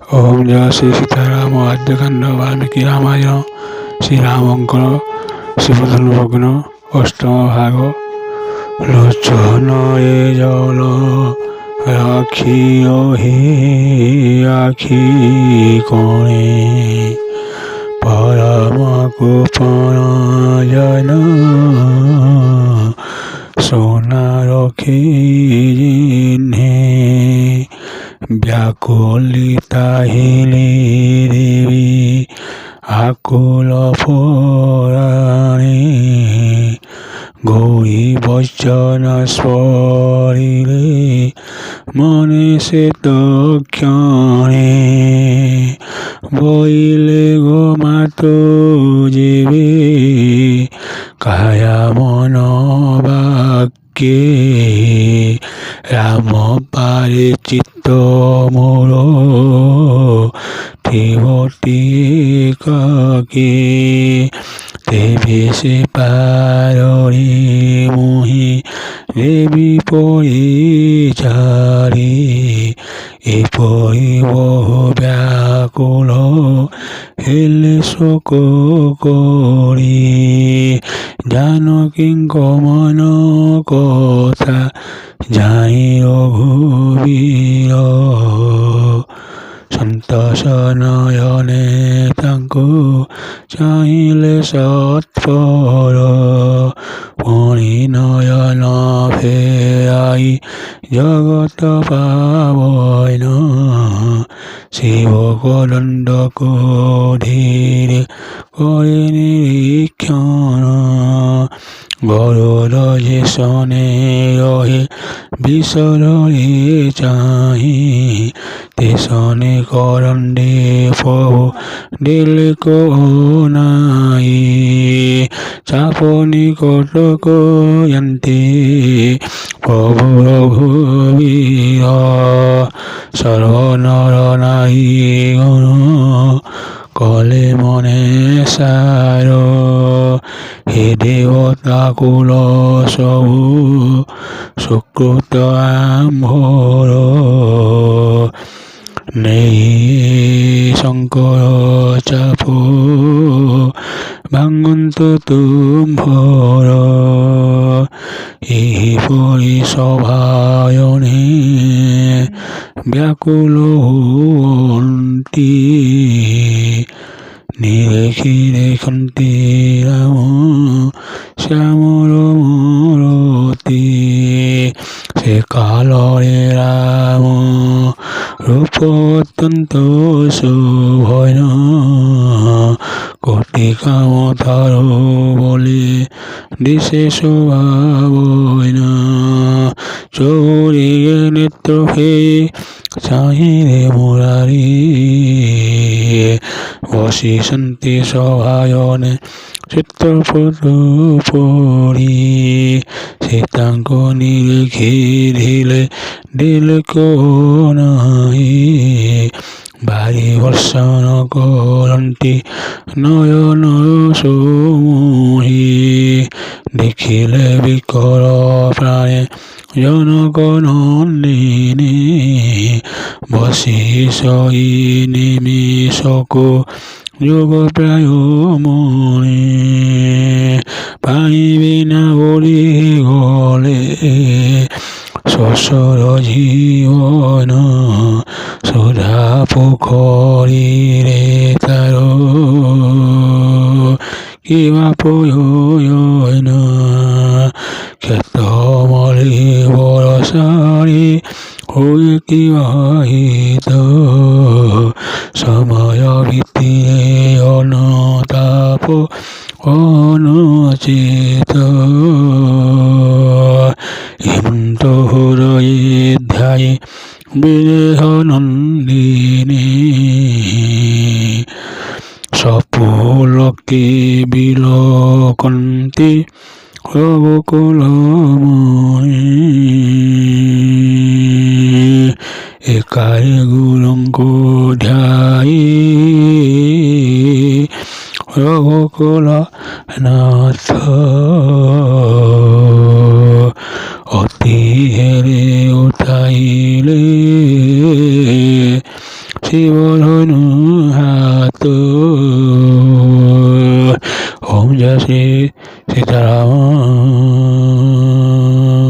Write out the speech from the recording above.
ওম জয় শ্রী সীতারাম আদ্যকাণ্ড বাল্মীকি রামায়ণ শ্রীরামঙ্কর শ্রীপদভগ্ন অষ্টম ভাগ লোচনয়ে জল রাখিও হে আখি কোণে পরম কুপরায়ণ সোনা রখি জিহ্নে ব্যাকুলিতা হেলে দেবী আকুল পরাণে গৌরী বচন স্মরিলে মনে সে তক্ষণে বইলে গো মাত জীবে কায়া মন বাক্যে রাম পারে চিত্ত মোর থিবতি কাকে তেবে সে পারি মোহি দেবী পরিচারি এপরি বহু ব্যাকুল হেলে শোক করি জানকী গমন কথা জানি রঘুবীর সন্তোষ নয়নে তাঙ্কু চাহিলে সৎপর মণি নয়ন ফেরাই জগত পাবন শিব কদণ্ড ধীরে করে নিরীক্ষণ গরুড় যে শনে রহে বিশরে চাহি তেশনে করণ্ডে প্রভু দিলে নাই চাপনি কটক যন্তে প্রভু রঘুবীর সর্বনর নাই গণ কলে মনে সার হে দেবতা কুল সবু সুকৃত আম্ভর নেই শঙ্কর চাপ ভাঙ্গন্ত তুম্ভর এই পরি সভায়নে ব্যাকুল হুয়ন্তি নিরেখি দেখন্তি রাম শ্যামর মূরতি সে কালরে রাম রূপ অত্যন্ত শোভন কোটি কাম ধর বলে দিশে শোভাবন চৌরিয়ে নেত্র হে চাহিরে মুরারি বসি শান্তি সভায়নে চিত্রপরি সীতাঙ্ক নিরেখি ঢিলে দিল নাই বাড়ি বর্ষণ করন্তি নয়ন সমুহি দেখিলে বিকর প্রাণে জনগণন্দিনী বসি সই নিমিষকো যোগ প্রায় মনে পাইবি না বলি গলে শ্বশুর জীবন সুধা পুখরী রে তার কিবা প্রয়োজন ক্ষেত মলি বরসারি হয়ে কিবা হিত সময় ভিত্তিরে অনতাপ অনুচিত হেমন্ত হৃদয়ে ধ্যায়ে বিদেহ নন্দিনী সপুলকে বিলোকন্তি রঘুকুলমণি একারে গুরুঙ্ক ধ্যায়ী রঘুকুল নাথ অতি হেরে উঠাইলে শিবধনু হাত। ওম জয় শ্রী সীতারাম।